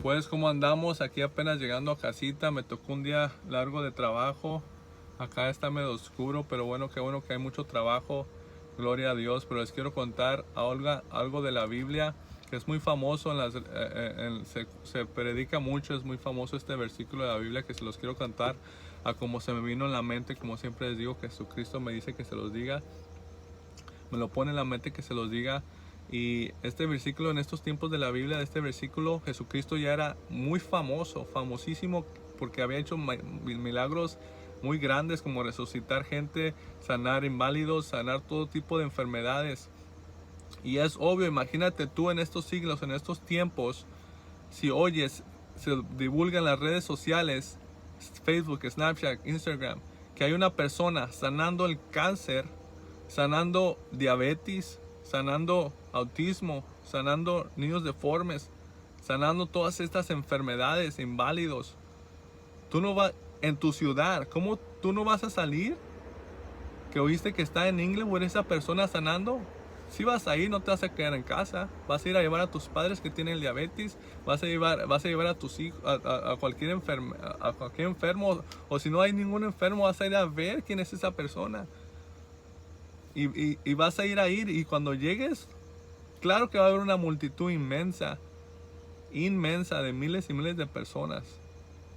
Pues como andamos aquí apenas llegando a casita, me tocó un día largo de trabajo. Acá está medio oscuro, pero bueno que hay mucho trabajo. Gloria a Dios. Pero les quiero contar algo de la Biblia que es muy famoso. Se predica mucho, es muy famoso este versículo de la Biblia que se los quiero cantar a como se me vino en la mente. Como siempre les digo, Jesucristo me dice que se los diga. Me lo pone en la mente que se los diga. Y este versículo, en estos tiempos de la Biblia, de este versículo, Jesucristo ya era muy famoso, famosísimo, porque había hecho milagros muy grandes, como resucitar gente, sanar inválidos, sanar todo tipo de enfermedades. Y es obvio, imagínate tú en estos siglos, en estos tiempos, si oyes, se divulga en las redes sociales, Facebook, Snapchat, Instagram, que hay una persona sanando el cáncer, sanando diabetes, sanando autismo, sanando niños deformes, sanando todas estas enfermedades, inválidos. Tú no vas en tu ciudad, ¿cómo tú no vas a salir? Que oíste que está en Inglewood esa persona sanando. Si vas a ir, no te vas a quedar en casa. Vas a ir a llevar a tus padres que tienen diabetes. Vas a llevar a tus hijos, a cualquier enfermo. O si no hay ningún enfermo, vas a ir a ver quién es esa persona. Y vas a ir y cuando llegues, claro que va a haber una multitud inmensa de miles y miles de personas.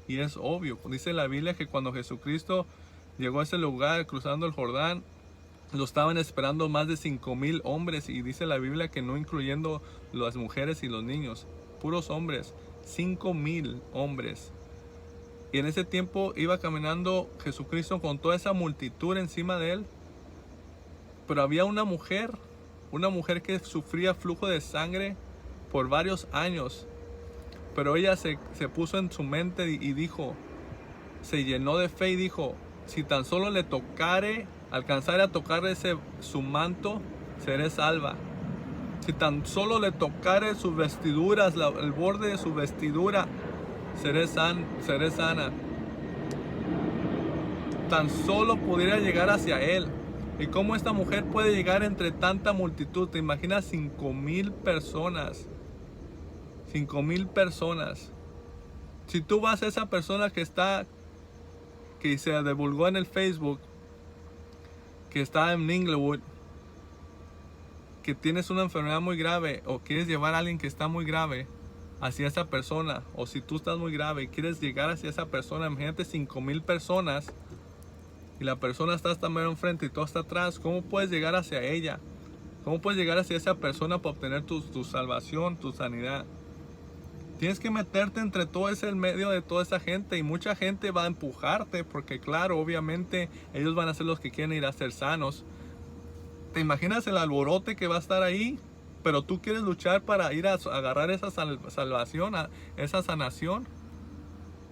Y es obvio, dice la Biblia que cuando Jesucristo llegó a ese lugar cruzando el Jordán, lo estaban esperando más de 5,000 hombres. Y dice la Biblia que no incluyendo las mujeres y los niños, puros hombres, 5,000 hombres. Y en ese tiempo iba caminando Jesucristo con toda esa multitud encima de él. Pero había una mujer que sufría flujo de sangre por varios años. Pero ella se puso en su mente y dijo, se llenó de fe y dijo, si tan solo le alcanzare a tocar su manto, seré salva. Si tan solo le tocare sus vestiduras, el borde de su vestidura, seré sana. Tan solo pudiera llegar hacia él. ¿Y cómo esta mujer puede llegar entre tanta multitud? ¿Te imaginas 5,000 personas? 5,000 personas. Si tú vas a esa persona que se divulgó en el Facebook, que está en Inglewood, que tienes una enfermedad muy grave o quieres llevar a alguien que está muy grave hacia esa persona, o si tú estás muy grave y quieres llegar hacia esa persona, imagínate 5,000 personas y la persona está hasta mero enfrente y tú está atrás. ¿Cómo puedes llegar hacia ella? ¿Cómo puedes llegar hacia esa persona para obtener tu salvación, tu sanidad? Tienes que meterte entre todo ese medio de toda esa gente, y mucha gente va a empujarte porque claro, obviamente ellos van a ser los que quieren ir a ser sanos. ¿Te imaginas el alborote que va a estar ahí? Pero tú quieres luchar para ir a agarrar esa salvación, esa sanación.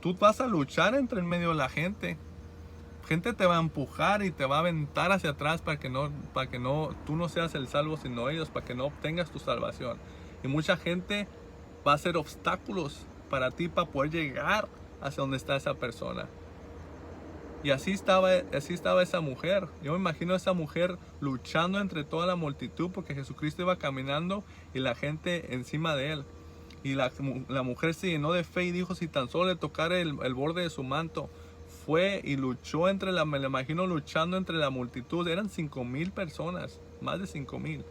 Tú vas a luchar entre el medio de la gente. Gente te va a empujar y te va a aventar hacia atrás para que tú no seas el salvo sino ellos, para que no obtengas tu salvación. Y mucha gente va a ser obstáculos para ti para poder llegar hacia donde está esa persona. Y así estaba esa mujer. Yo me imagino a esa mujer luchando entre toda la multitud porque Jesucristo iba caminando y la gente encima de él. Y la mujer se llenó de fe y dijo, si tan solo le tocara el borde de su manto. Fue y luchó me la imagino luchando entre la multitud. Eran 5,000 personas, más de 5,000.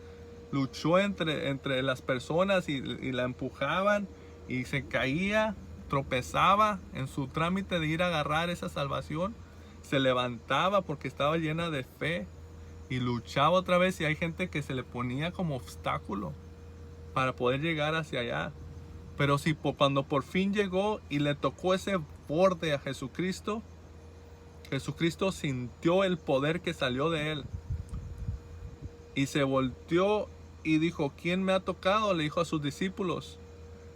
Luchó entre las personas y la empujaban y se caía, tropezaba en su trámite de ir a agarrar esa salvación. Se levantaba porque estaba llena de fe y luchaba otra vez, y hay gente que se le ponía como obstáculo para poder llegar hacia allá. Pero cuando por fin llegó y le tocó ese borde a Jesucristo, Jesucristo sintió el poder que salió de él y se volteó y dijo, ¿quién me ha tocado? Le dijo a sus discípulos,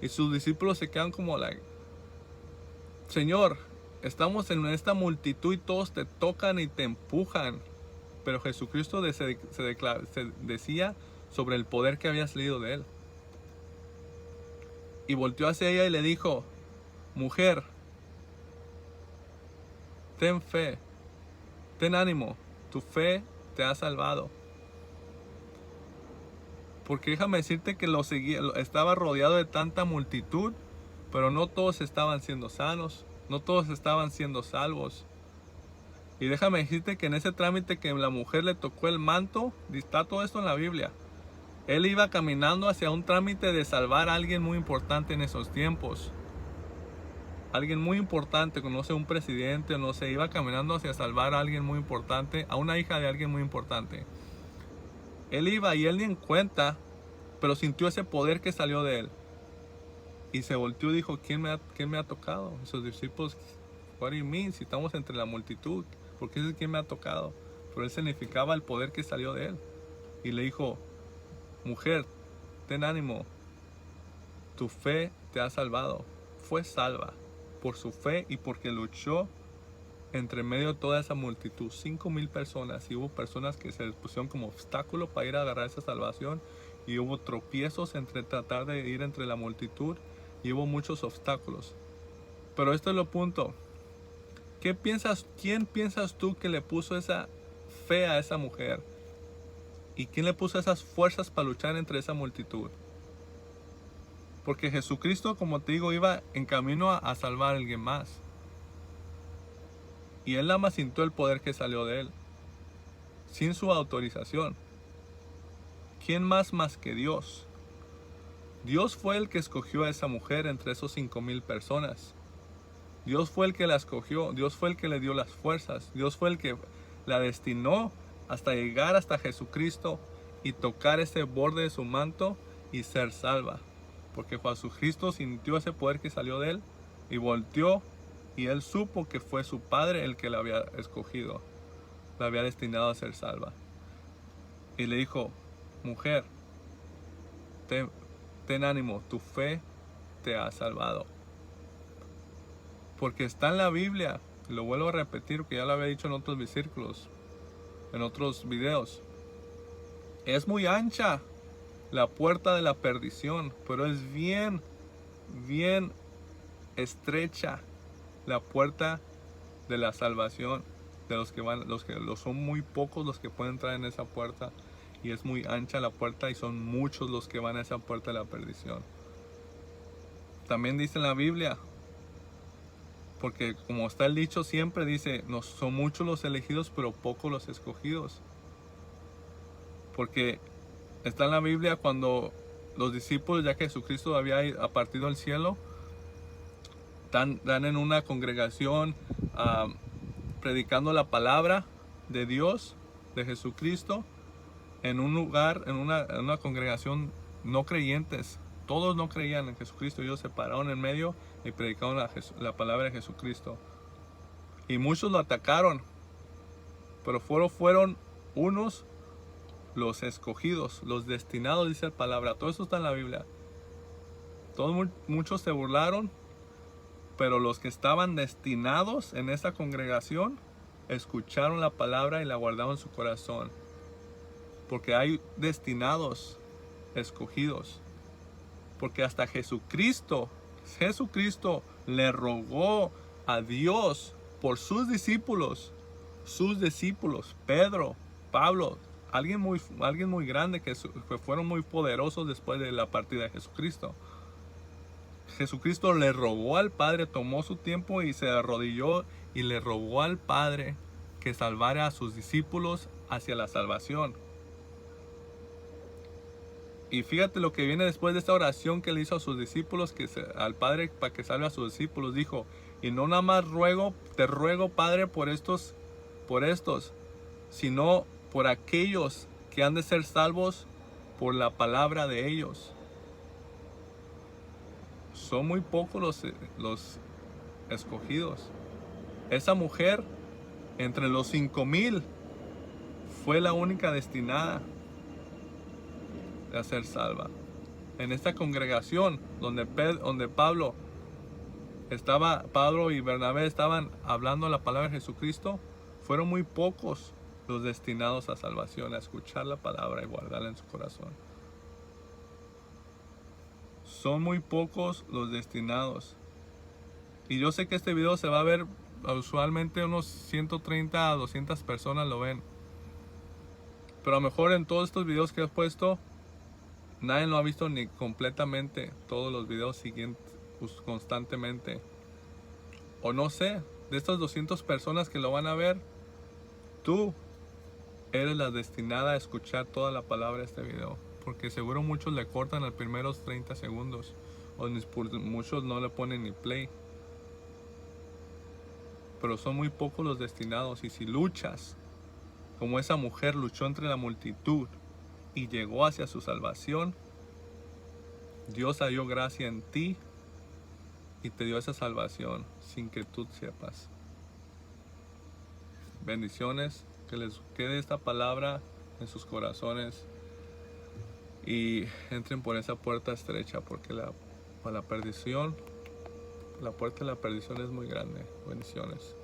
y sus discípulos se quedan como Señor, estamos en esta multitud y todos te tocan y te empujan. Pero Jesucristo se decía sobre el poder que había salido de él. Y volteó hacia ella y le dijo, mujer, ten fe, ten ánimo, tu fe te ha salvado. Porque déjame decirte que estaba rodeado de tanta multitud, Pero no todos estaban siendo sanos, no todos estaban siendo salvos. Y déjame decirte que en ese trámite que la mujer le tocó el manto, está todo esto en la Biblia. Él iba caminando hacia un trámite de salvar a alguien muy importante en esos tiempos. Alguien muy importante, no sé, un presidente, no sé, iba caminando hacia salvar a alguien muy importante, a una hija de alguien muy importante. Él iba y él ni en cuenta, pero sintió ese poder que salió de él. Y se volteó y dijo, ¿quién me ha tocado? Y sus discípulos, what do you mean? Si estamos entre la multitud, ¿por qué dices quién me ha tocado? Pero él significaba el poder que salió de él. Y le dijo, mujer, ten ánimo, tu fe te ha salvado. Fue salva por su fe y porque luchó entre medio de toda esa multitud, 5,000 personas, y hubo personas que se les pusieron como obstáculo para ir a agarrar esa salvación, y hubo tropiezos entre tratar de ir entre la multitud, y hubo muchos obstáculos. Pero esto es lo punto. ¿Quién piensas tú que le puso esa fe a esa mujer? ¿Y quién le puso esas fuerzas para luchar entre esa multitud? Porque Jesucristo, como te digo, iba en camino a salvar a alguien más. Y él nada más sintió el poder que salió de él, sin su autorización. ¿Quién más que Dios? Dios fue el que escogió a esa mujer entre esos 5,000 personas. Dios fue el que la escogió. Dios fue el que le dio las fuerzas. Dios fue el que la destinó hasta llegar hasta Jesucristo y tocar ese borde de su manto y ser salva. Porque Jesucristo sintió ese poder que salió de él y volteó, y él supo que fue su Padre el que la había escogido, la había destinado a ser salva. Y le dijo, mujer, ten ánimo, tu fe te ha salvado. Porque está en la Biblia, lo vuelvo a repetir porque ya lo había dicho en otros versículos, en otros videos. Es muy ancha la puerta de la perdición, pero es bien estrecha la puerta de la salvación. De son muy pocos los que pueden entrar en esa puerta, y es muy ancha la puerta y son muchos los que van a esa puerta de la perdición. También dice en la Biblia, porque como está el dicho siempre, dice, no son muchos los elegidos pero pocos los escogidos. Porque está en la Biblia cuando los discípulos, ya que Jesucristo había partido al cielo, están en una congregación predicando la palabra de Dios, de Jesucristo, en un lugar, en una congregación no creyentes. Todos no creían en Jesucristo. Ellos se pararon en medio y predicaron la palabra de Jesucristo. Y muchos lo atacaron, pero fueron unos los escogidos, los destinados, dice la palabra. Todo eso está en la Biblia. Muchos se burlaron, pero los que estaban destinados en esa congregación escucharon la palabra y la guardaron en su corazón. Porque hay destinados, escogidos. Porque hasta Jesucristo le rogó a Dios por sus discípulos, Pedro, Pablo, alguien muy grande que fueron muy poderosos después de la partida de Jesucristo. Jesucristo le rogó al Padre, tomó su tiempo y se arrodilló y le rogó al Padre que salvara a sus discípulos hacia la salvación. Y fíjate lo que viene después de esta oración que le hizo a sus discípulos, al Padre para que salve a sus discípulos. Dijo, y no nada más te ruego, Padre, por estos, sino por aquellos que han de ser salvos por la palabra de ellos. Son muy pocos los escogidos. Esa mujer, entre los 5,000, fue la única destinada a ser salva. En esta congregación donde Pablo y Bernabé estaban hablando la palabra de Jesucristo, fueron muy pocos los destinados a salvación, a escuchar la palabra y guardarla en su corazón. Son muy pocos los destinados. Y yo sé que este video se va a ver, usualmente unos 130 a 200 personas lo ven. Pero a lo mejor en todos estos videos que he puesto, nadie lo ha visto ni completamente todos los videos constantemente. O no sé, de estas 200 personas que lo van a ver, tú eres la destinada a escuchar toda la palabra de este video. Porque seguro muchos le cortan los primeros 30 segundos. O muchos no le ponen ni play. Pero son muy pocos los destinados. Y si luchas, como esa mujer luchó entre la multitud y llegó hacia su salvación, Dios halló gracia en ti y te dio esa salvación sin que tú sepas. Bendiciones, que les quede esta palabra en sus corazones y entren por esa puerta estrecha, porque la puerta de la perdición es muy grande. Bendiciones.